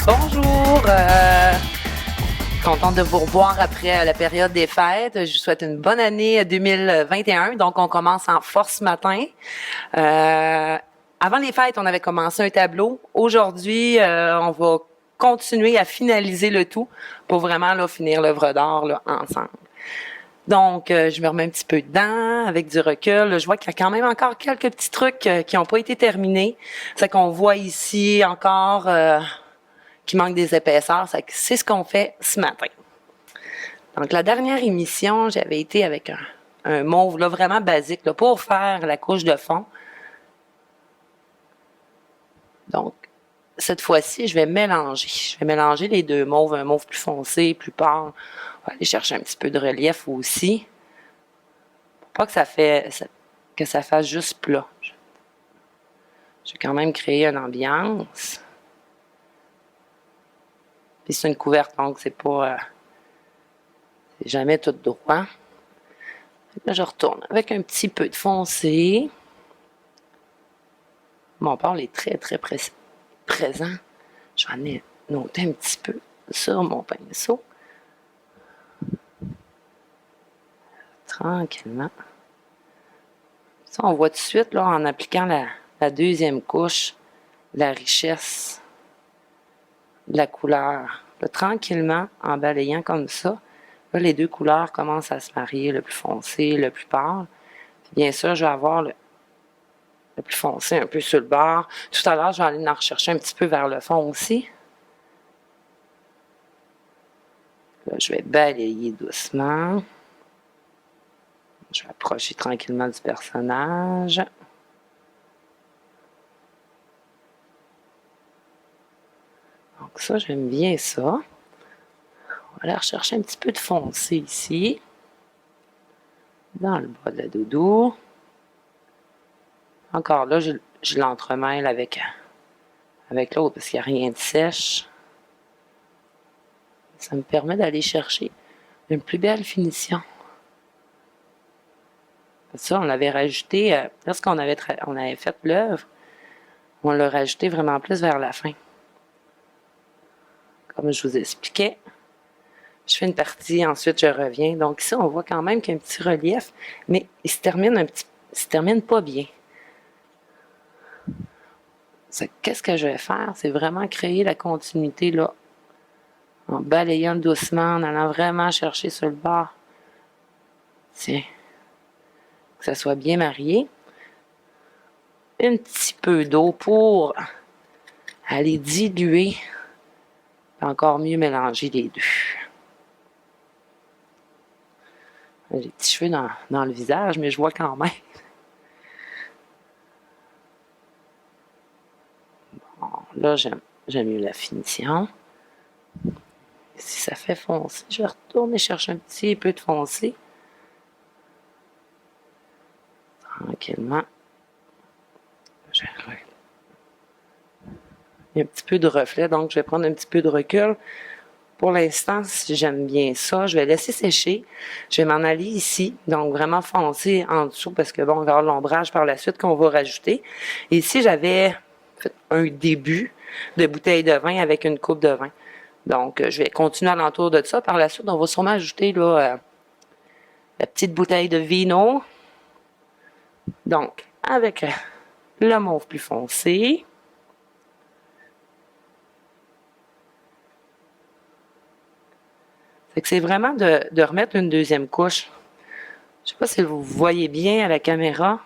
Bonjour, contente de vous revoir après la période des fêtes. Je vous souhaite une bonne année 2021. Donc, on commence en force ce matin. Avant les fêtes, on avait commencé un tableau. Aujourd'hui, on va continuer à finaliser le tout pour vraiment là, finir l'œuvre d'art là, ensemble. Donc, je me remets un petit peu dedans avec du recul. Je vois qu'il y a quand même encore quelques petits trucs qui n'ont pas été terminés. C'est qu'on voit ici encore qui manque des épaisseurs. C'est ce qu'on fait ce matin. Donc, la dernière émission, j'avais été avec un mauve là, vraiment basique là, pour faire la couche de fond. Donc, cette fois-ci, je vais mélanger. Je vais mélanger les deux mauves, un mauve plus foncé, plus pâle. On va aller chercher un petit peu de relief aussi. Pour pas que ça fasse juste plat. Je vais quand même créer une ambiance. Puis c'est une couverte, donc c'est pas... c'est jamais tout droit. Là, je retourne avec un petit peu de foncé. Mon pâle est très, très présent. Je vais en noter un petit peu sur mon pinceau. Tranquillement. Ça, on voit tout de suite, là, en appliquant la deuxième couche, la richesse de la couleur. Là, tranquillement, en balayant comme ça, là, les deux couleurs commencent à se marier, le plus foncé, le plus pâle. Puis bien sûr, je vais avoir le plus foncé un peu sur le bord. Tout à l'heure, je vais aller en rechercher un petit peu vers le fond aussi. Là, je vais balayer doucement. Je vais approcher tranquillement du personnage. Donc ça, j'aime bien ça. On va aller rechercher un petit peu de foncé ici. Dans le bas de la doudou. Encore là, je l'entremêle avec l'autre parce qu'il n'y a rien de sèche. Ça me permet d'aller chercher une plus belle finition. Ça, on l'avait rajouté, lorsqu'on avait fait l'œuvre, on l'a rajouté vraiment plus vers la fin. Comme je vous expliquais, je fais une partie, ensuite je reviens. Donc ici, on voit quand même qu'il y a un petit relief, mais il se termine pas bien. Qu'est-ce que je vais faire? C'est vraiment créer la continuité là, en balayant doucement, en allant vraiment chercher sur le bord. Tiens, que ça soit bien marié. Un petit peu d'eau pour aller diluer, encore mieux mélanger les deux. J'ai des petits cheveux dans le visage, mais je vois quand même. Bon, là, j'aime mieux la finition. Si ça fait foncé, je vais retourner chercher un petit peu de foncé. Tranquillement. Il y a un petit peu de reflet, donc je vais prendre un petit peu de recul. Pour l'instant, si j'aime bien ça, je vais laisser sécher. Je vais m'en aller ici, donc vraiment foncer en dessous parce que bon, on va avoir l'ombrage par la suite qu'on va rajouter. Et ici, j'avais fait un début de bouteille de vin avec une coupe de vin. Donc, je vais continuer alentour de ça. Par la suite, on va sûrement ajouter là, la petite bouteille de vino. Donc, avec le mauve plus foncé. C'est vraiment de remettre une deuxième couche. Je ne sais pas si vous voyez bien à la caméra.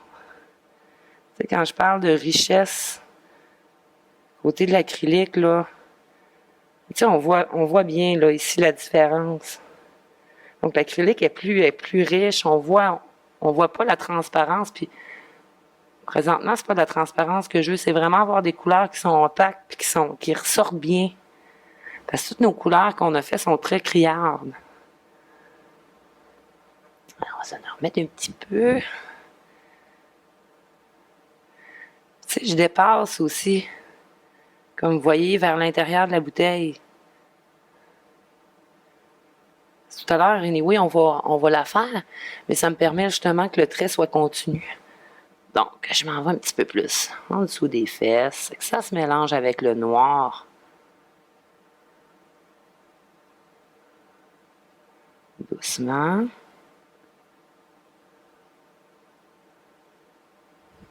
C'est quand je parle de richesse, côté de l'acrylique, là, on voit bien là, ici la différence. Donc l'acrylique est plus riche, on voit pas la transparence, puis présentement, c'est pas de la transparence que je veux, c'est vraiment avoir des couleurs qui sont opaques, puis qui ressortent bien. Parce que toutes nos couleurs qu'on a faites sont très criardes. Alors, on va s'en remettre un petit peu. Tu sais, je dépasse aussi, comme vous voyez, vers l'intérieur de la bouteille. Tout à l'heure, anyway, on va la faire, mais ça me permet justement que le trait soit continu. Donc, je m'en vais un petit peu plus en dessous des fesses, que ça se mélange avec le noir. doucement.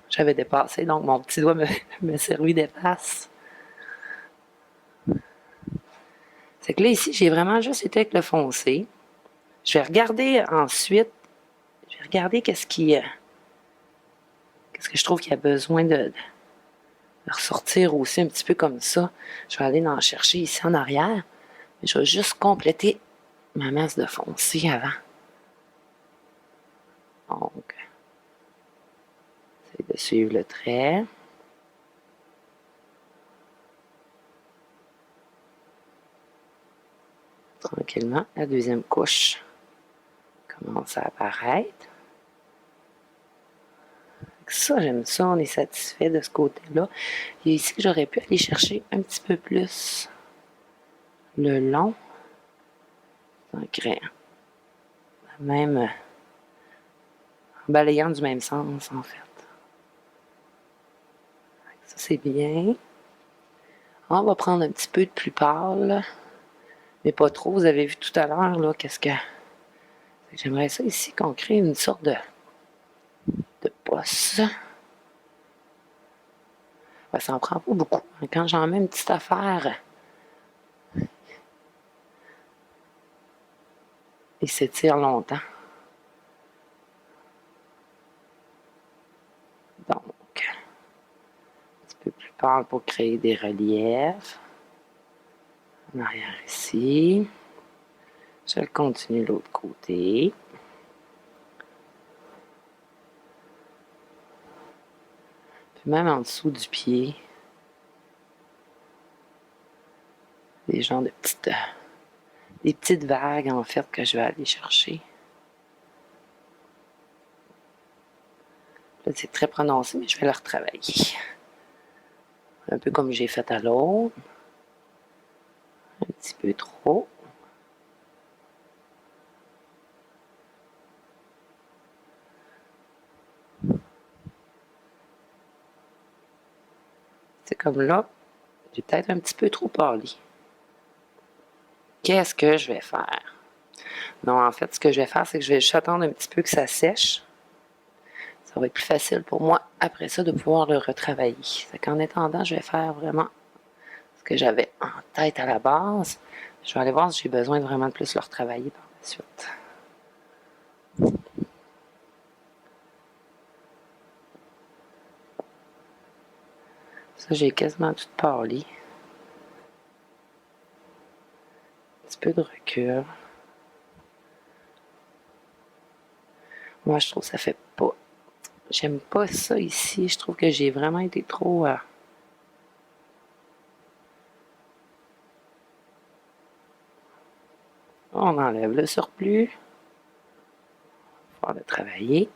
J'avais dépassé, donc mon petit doigt me servi d'efface. C'est que là, ici, j'ai vraiment juste été avec le foncé. Je vais regarder ensuite, je vais regarder qu'est-ce que je trouve qu'il y a besoin de ressortir aussi un petit peu comme ça. Je vais aller en chercher ici en arrière. Mais je vais juste compléter ma masse de foncé avant. Donc, c'est de suivre le trait. Tranquillement, la deuxième couche commence à apparaître. Ça, j'aime ça, on est satisfait de ce côté-là. Et ici, j'aurais pu aller chercher un petit peu plus le long. Donc, même en balayant du même sens, en fait. Ça, c'est bien. On va prendre un petit peu de plus pâle, mais pas trop. Vous avez vu tout à l'heure, là, qu'est-ce que... J'aimerais ça ici, qu'on crée une sorte de posse. Ben, ça en prend pas beaucoup. Quand j'en mets une petite affaire, il s'étire longtemps. Donc, un petit peu plus pâle pour créer des reliefs. En arrière ici. Je vais continuer de l'autre côté. Puis même en dessous du pied. Des genres de des petites vagues, en fait, que je vais aller chercher. Là, c'est très prononcé, mais je vais le retravailler. Un peu comme j'ai fait à l'autre. Un petit peu trop. C'est comme là, j'ai peut-être un petit peu trop pâli. Qu'est-ce que je vais faire? Non, en fait, ce que je vais faire, c'est que je vais juste attendre un petit peu que ça sèche. Ça va être plus facile pour moi, après ça, de pouvoir le retravailler. C'est qu'en attendant, je vais faire vraiment ce que j'avais en tête à la base. Je vais aller voir si j'ai besoin de vraiment plus le retravailler par la suite. Ça, j'ai quasiment tout pâli. Un petit peu de recul. Moi, je trouve que ça fait pas... J'aime pas ça ici. Je trouve que j'ai vraiment été trop... On enlève le surplus. On va le travailler.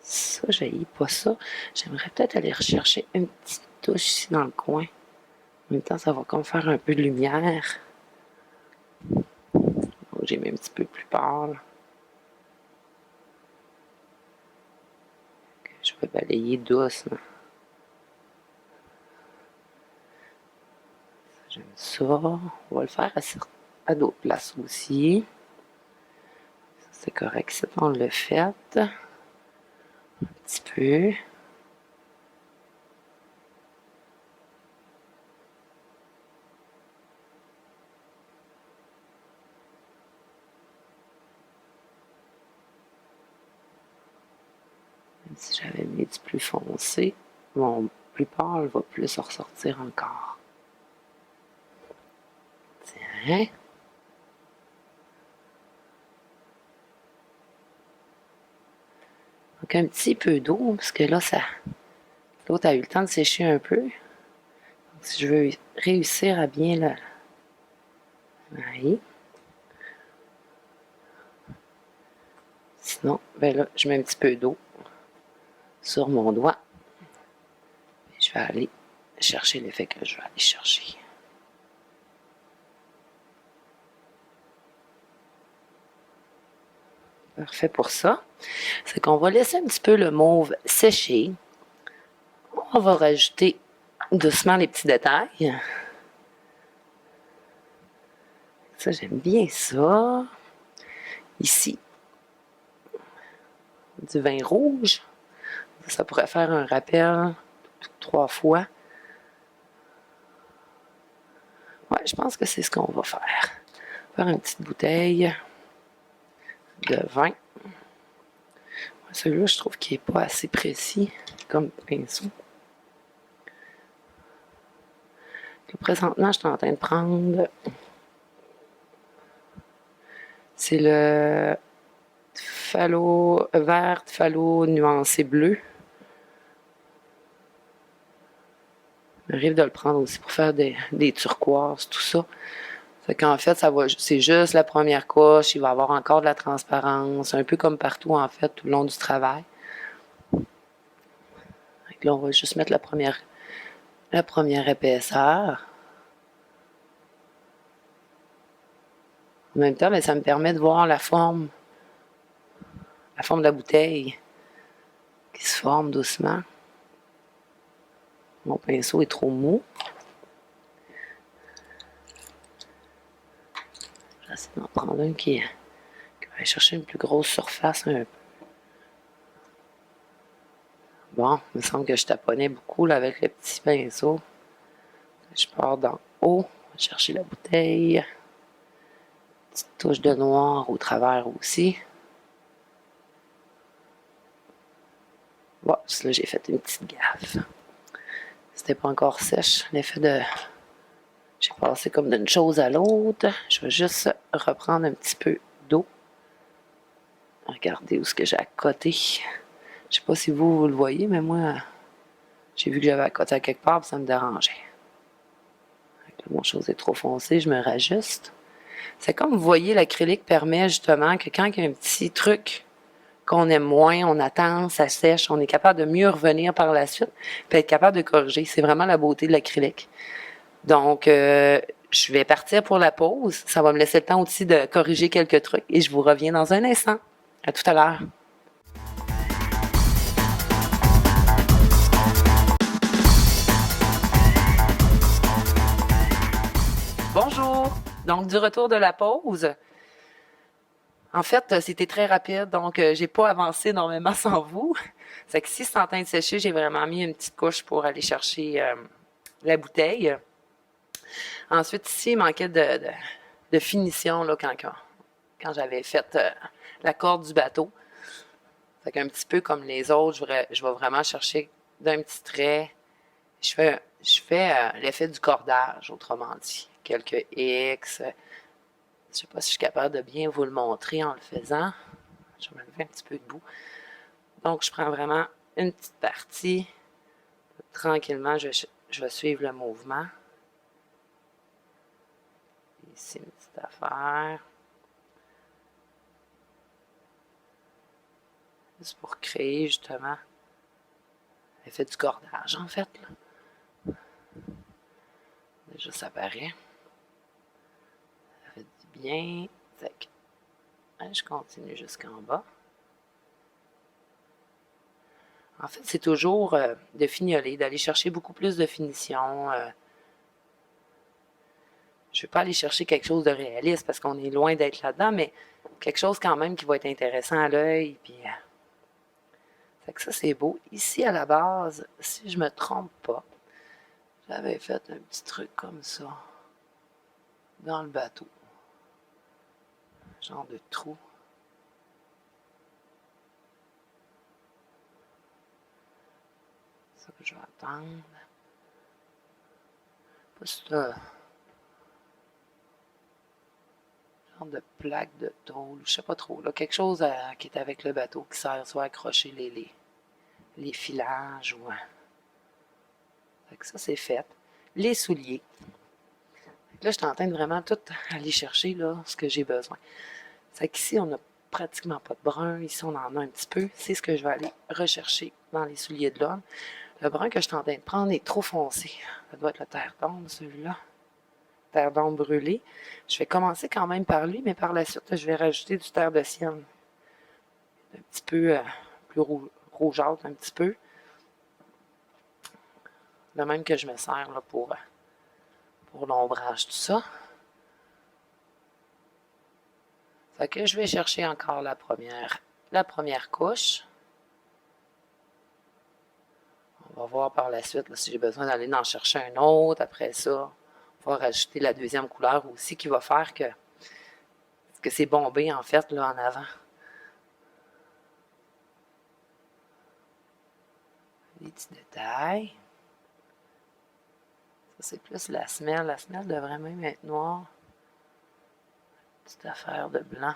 Ça, j'haïs pas ça. J'aimerais peut-être aller rechercher une petite touche ici dans le coin. En même temps, ça va comme faire un peu de lumière. Donc, j'ai mis un petit peu plus pâle. Je vais balayer doucement. J'aime ça. On va le faire à d'autres places aussi. C'est correct, ça, on l'a fait. Un petit peu. Même si j'avais mis du plus foncé, mon plus pâle va plus ressortir encore. Tiens. Donc un petit peu d'eau, parce que là, l'autre a eu le temps de sécher un peu. Donc, si je veux réussir à bien le marier. Sinon, ben là, je mets un petit peu d'eau sur mon doigt. Et je vais aller chercher l'effet que je vais aller chercher. Parfait pour ça. C'est qu'on va laisser un petit peu le mauve sécher. On va rajouter doucement les petits détails. Ça, j'aime bien ça. Ici, du vin rouge. Ça pourrait faire un rappel 3 fois. Ouais, je pense que c'est ce qu'on va faire. Faire une petite bouteille de vin. Celui-là, je trouve qu'il n'est pas assez précis comme pinceau. Présentement, je suis en train de prendre... C'est le phallot vert, phallot nuancé bleu. Il m'arrive de le prendre aussi pour faire des turquoises, tout ça. Fait qu'en fait, c'est juste la première couche, il va y avoir encore de la transparence, un peu comme partout en fait, tout le long du travail. Fait que là, on va juste mettre la première épaisseur. En même temps, ça me permet de voir la forme de la bouteille qui se forme doucement. Mon pinceau est trop mou. J'essaie d'en prendre un qui va aller chercher une plus grosse surface un peu. Bon, il me semble que je taponnais beaucoup là, avec le petit pinceau. Je pars d'en haut, chercher la bouteille. Petite touche de noir au travers aussi. Bon, là j'ai fait une petite gaffe. C'était pas encore sèche, l'effet de... J'ai passé comme d'une chose à l'autre. Je vais juste reprendre un petit peu d'eau. Regardez où ce que j'ai à côté. Je sais pas si vous le voyez, mais moi, j'ai vu que j'avais à côté à quelque part, puis ça me dérangeait. Mon chose est trop foncée, je me rajuste. C'est comme vous voyez, l'acrylique permet justement que quand il y a un petit truc qu'on aime moins, on attend, ça sèche, on est capable de mieux revenir par la suite, puis être capable de corriger. C'est vraiment la beauté de l'acrylique. Donc, je vais partir pour la pause. Ça va me laisser le temps aussi de corriger quelques trucs et je vous reviens dans un instant. À tout à l'heure. Bonjour! Donc, du retour de la pause. En fait, c'était très rapide, donc j'ai pas avancé énormément sans vous. C'est que si c'est en train de sécher, j'ai vraiment mis une petite couche pour aller chercher la bouteille. Ensuite, ici, il manquait de finition là, quand j'avais fait la corde du bateau. Fait qu'un petit peu comme les autres, je vais vraiment chercher d'un petit trait. Je fais l'effet du cordage, autrement dit. Quelques X. Je sais pas si je suis capable de bien vous le montrer en le faisant. Je vais me lever un petit peu debout. Donc, je prends vraiment une petite partie. Tranquillement, je vais suivre le mouvement. Ici, une petite affaire. Juste pour créer, justement, l'effet du cordage, en fait. Là. Déjà, ça paraît. Ça fait du bien. Tac. Je continue jusqu'en bas. En fait, c'est toujours de fignoler, d'aller chercher beaucoup plus de finition. Je ne vais pas aller chercher quelque chose de réaliste parce qu'on est loin d'être là-dedans, mais quelque chose quand même qui va être intéressant à l'œil. Puis, fait que ça, c'est beau. Ici, à la base, si je me trompe pas, j'avais fait un petit truc comme ça dans le bateau. Genre de trou. C'est ça que je vais attendre. Pas ça. Genre de plaque de tôle, je sais pas trop. Là, quelque chose qui est avec le bateau qui sert soit à accrocher les filages ou... Fait que ça, c'est fait. Les souliers. Là, je suis en train de vraiment tout aller chercher là, ce que j'ai besoin. C'est qu'ici, on n'a pratiquement pas de brun. Ici, on en a un petit peu. C'est ce que je vais aller rechercher dans les souliers de l'homme. Le brun que je suis en train de prendre est trop foncé. Ça doit être le terre d'ombre, celui-là. Terre d'ombre brûlée. Je vais commencer quand même par lui, mais par la suite, je vais rajouter du terre de sienne. un petit peu plus rougeâtre, un petit peu. Le même que je me sers là, pour l'ombrage, tout ça. Fait que je vais chercher encore la première couche. On va voir par la suite là, si j'ai besoin d'aller en chercher un autre. Après ça, on va rajouter la deuxième couleur aussi qui va faire que c'est bombé en fait là en avant. Les petits détails. Ça c'est plus la semelle. La semelle devrait même être noire. Petite affaire de blanc.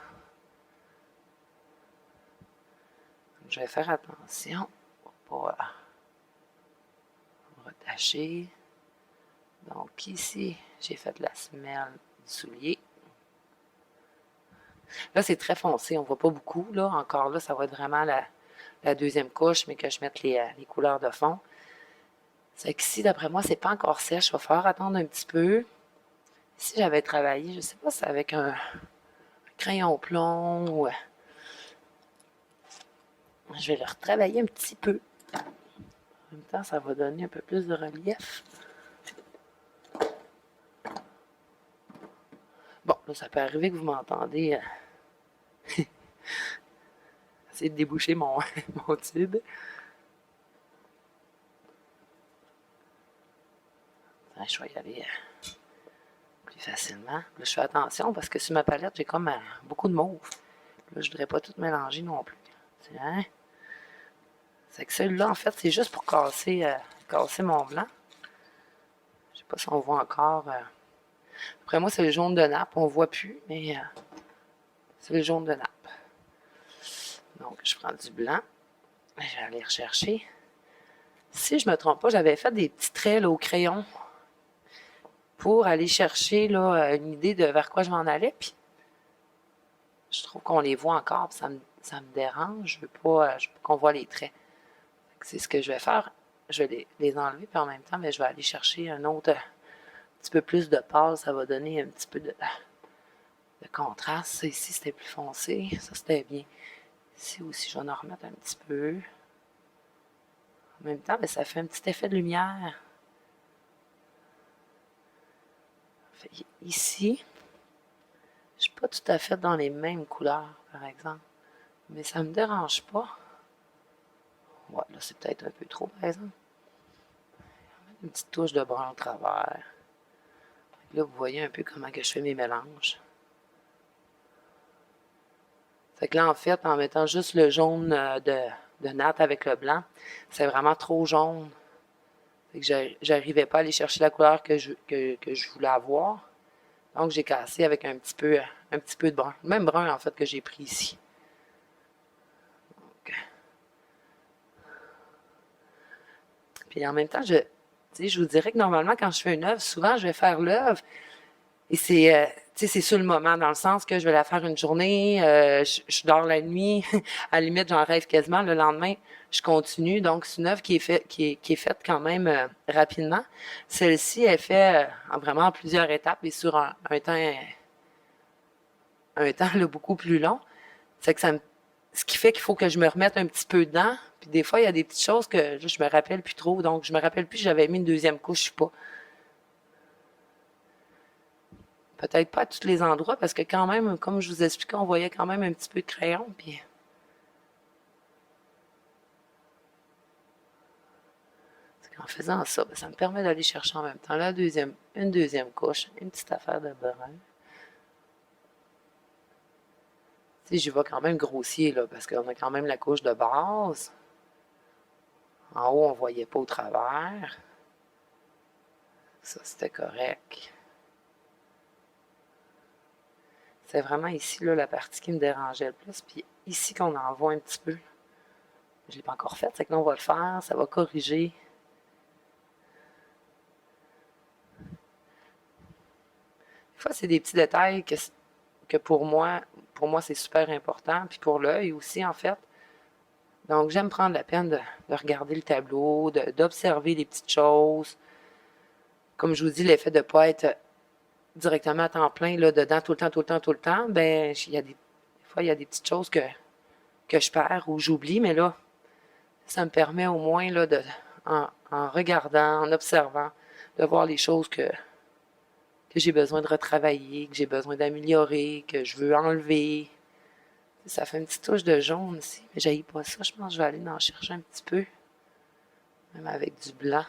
Je vais faire attention pour pas retacher. Donc ici, j'ai fait la semelle du soulier. Là, c'est très foncé, on voit pas beaucoup. Là, encore là, ça va être vraiment la deuxième couche, mais que je mette les couleurs de fond. C'est qu'ici, d'après moi, c'est pas encore sèche. Il va falloir attendre un petit peu. Si j'avais travaillé, je sais pas si c'est avec un crayon plomb ou... je vais le retravailler un petit peu. En même temps, ça va donner un peu plus de relief. Bon, là, ça peut arriver que vous m'entendez essayer de déboucher mon tube. Je vais y aller plus facilement. Là, je fais attention parce que sur ma palette, j'ai comme beaucoup de mauve. Là, je ne voudrais pas tout mélanger non plus. Hein? C'est que celui-là, en fait, c'est juste pour casser mon blanc. Je sais pas si on voit encore. Après moi, c'est le jaune de nappe. On ne voit plus, mais c'est le jaune de nappe. Donc, je prends du blanc. Je vais aller rechercher. Si je ne me trompe pas, j'avais fait des petits traits là, au crayon pour aller chercher là, une idée de vers quoi je m'en allais. Puis, je trouve qu'on les voit encore, puis ça me dérange. Je veux pas qu'on voit les traits. C'est ce que je vais faire. Je vais les enlever, puis en même temps, mais je vais aller chercher un autre petit peu plus de pâle. Ça va donner un petit peu de contraste. Ça, ici, c'était plus foncé. Ça, c'était bien. Ici aussi, je vais en remettre un petit peu. En même temps, mais ça fait un petit effet de lumière. Ici, je ne suis pas tout à fait dans les mêmes couleurs, par exemple. Mais ça ne me dérange pas. Ouais, là, c'est peut-être un peu trop, par exemple. Une petite touche de brun au travers. Là, vous voyez un peu comment que je fais mes mélanges. Fait que là, en fait, en mettant juste le jaune de natte avec le blanc, c'est vraiment trop jaune. Fait que j'arrivais pas à aller chercher la couleur que je voulais avoir. Donc, j'ai cassé avec un petit peu de brun. Le même brun, en fait, que j'ai pris ici. Donc. Puis en même temps, je vous dirais que normalement, quand je fais une œuvre, souvent, je vais faire l'œuvre et c'est sur le moment, dans le sens que je vais la faire une journée, je dors la nuit, à la limite, j'en rêve quasiment. Le lendemain, je continue. Donc, c'est une œuvre qui est faite quand même rapidement. Celle-ci est faite vraiment en plusieurs étapes et sur un temps là, beaucoup plus long. C'est que ce qui fait qu'il faut que je me remette un petit peu dedans. Puis des fois, il y a des petites choses que là, je me rappelle plus trop. Donc, je me rappelle plus que j'avais mis une deuxième couche, je sais pas. Peut-être pas à tous les endroits, parce que quand même, comme je vous expliquais, on voyait quand même un petit peu de crayon. Puis en faisant ça, ça me permet d'aller chercher en même temps une deuxième couche, une petite affaire de brun. J'y vais quand même grossier, là, parce qu'on a quand même la couche de base. En haut, on ne voyait pas au travers. Ça, c'était correct. C'est vraiment ici, là, la partie qui me dérangeait le plus. Puis ici qu'on en voit un petit peu. Je ne l'ai pas encore fait, c'est que là, on va le faire. Ça va corriger. Des fois, c'est des petits détails que pour moi, c'est super important. Puis pour l'œil aussi, en fait. Donc, j'aime prendre la peine de regarder le tableau, d'observer les petites choses. Comme je vous dis, l'effet de ne pas être directement à temps plein là, dedans tout le temps, ben, des fois, il y a des petites choses que que je perds ou j'oublie, mais là, ça me permet au moins, là, en regardant, en observant, de voir les choses que j'ai besoin de retravailler, que j'ai besoin d'améliorer, que je veux enlever. Ça fait une petite touche de jaune ici, mais j'haïs pas ça. Je pense que je vais aller en chercher un petit peu, même avec du blanc.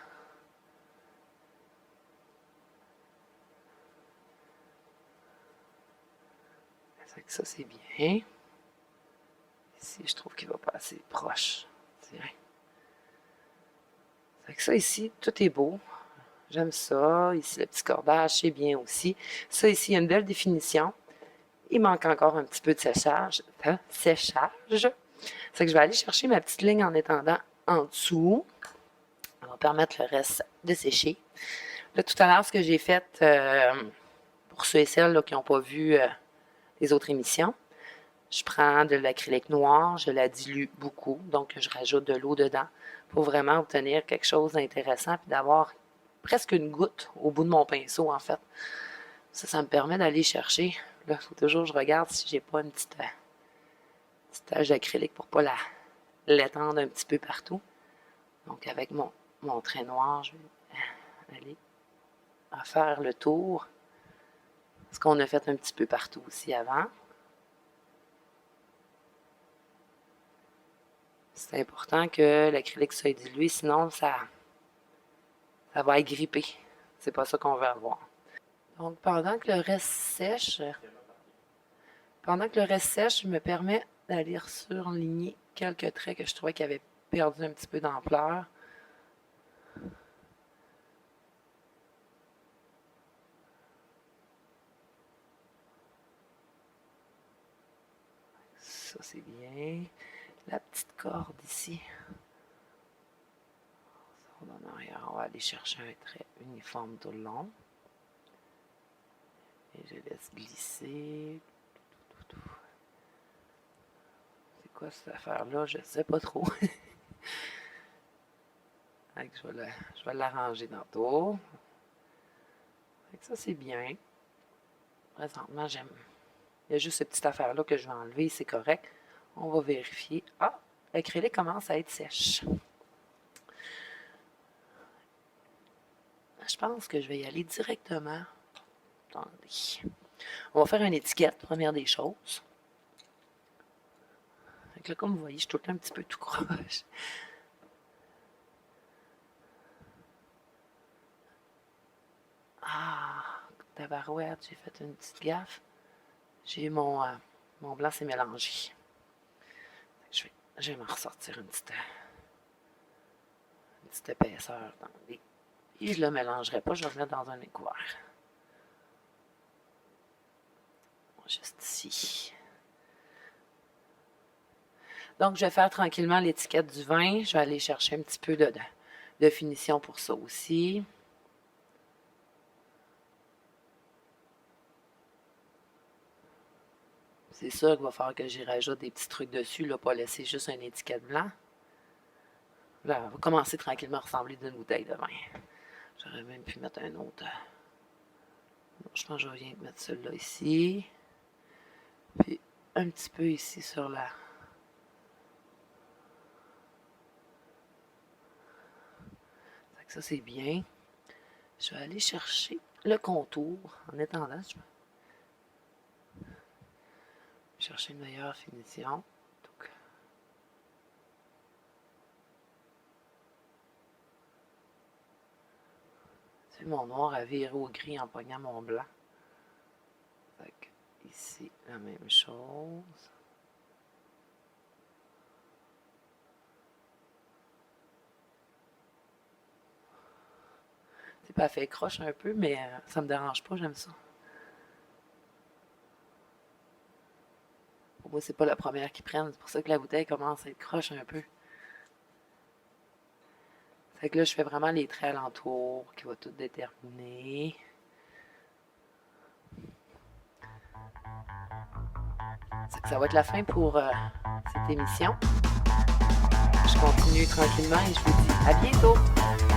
Ça, c'est bien. Ici, je trouve qu'il va pas assez proche. Tiens. Ça ici, tout est beau. J'aime ça. Ici, le petit cordage, c'est bien aussi. Ça ici, il y a une belle définition. Il manque encore un petit peu de séchage. C'est que je vais aller chercher ma petite ligne en étendant en dessous. Ça va permettre le reste de sécher. Là, tout à l'heure, ce que j'ai fait, pour ceux et celles là, qui n'ont pas vu les autres émissions, je prends de l'acrylique noir, je la dilue beaucoup, donc je rajoute de l'eau dedans pour vraiment obtenir quelque chose d'intéressant et d'avoir presque une goutte au bout de mon pinceau, en fait. Ça me permet d'aller chercher. Là, il faut toujours que je regarde si j'ai pas une petite tache d'acrylique pour pas l'étendre un petit peu partout. Donc, avec mon trait noir, je vais aller faire le tour. Ce qu'on a fait un petit peu partout aussi avant. C'est important que l'acrylique soit dilué, sinon ça va agripper. C'est pas ça qu'on veut avoir. Donc, pendant que le reste sèche, je me permets d'aller surligner quelques traits que je trouvais qui avaient perdu un petit peu d'ampleur. Ça, c'est bien. La petite corde ici. En arrière, on va aller chercher un trait uniforme tout le long. Et je laisse glisser. C'est quoi cette affaire-là? Je ne sais pas trop. Je vais l'arranger tantôt. Ça, c'est bien. Présentement, j'aime. Il y a juste cette petite affaire-là que je vais enlever, c'est correct. On va vérifier. Ah, l'acrylique commence à être sèche. Je pense que je vais y aller directement. Attendez. On va faire une étiquette, première des choses. Donc là, comme vous voyez, je suis tout le temps un petit peu tout croche. Ah, tabarouette, j'ai fait une petite gaffe. J'ai mon blanc s'est mélangé. Je vais m'en ressortir une petite épaisseur. Et je ne le mélangerai pas, je vais le mettre dans un écouvert. Juste ici. Donc, je vais faire tranquillement l'étiquette du vin. Je vais aller chercher un petit peu de finition pour ça aussi. C'est sûr qu'il va falloir que j'y rajoute des petits trucs dessus, là, pas laisser juste une étiquette blanc. Là, on va commencer tranquillement à ressembler d'une bouteille de vin. J'aurais même pu mettre un autre. Je pense que je viens de mettre celui-là ici. Puis un petit peu ici sur la... Ça, c'est bien. Je vais aller chercher le contour en étendant. Je vais chercher une meilleure finition. Donc, c'est mon noir à virer au gris en pognant mon blanc. Donc, ici, la même chose. C'est pas fait croche un peu, mais ça me dérange pas, j'aime ça. Pour moi, c'est pas la première qu'ils prennent, c'est pour ça que la bouteille commence à être croche un peu. Fait que là, je fais vraiment les traits alentour qui va tout déterminer. Ça va être la fin pour cette émission. Je continue tranquillement et je vous dis à bientôt!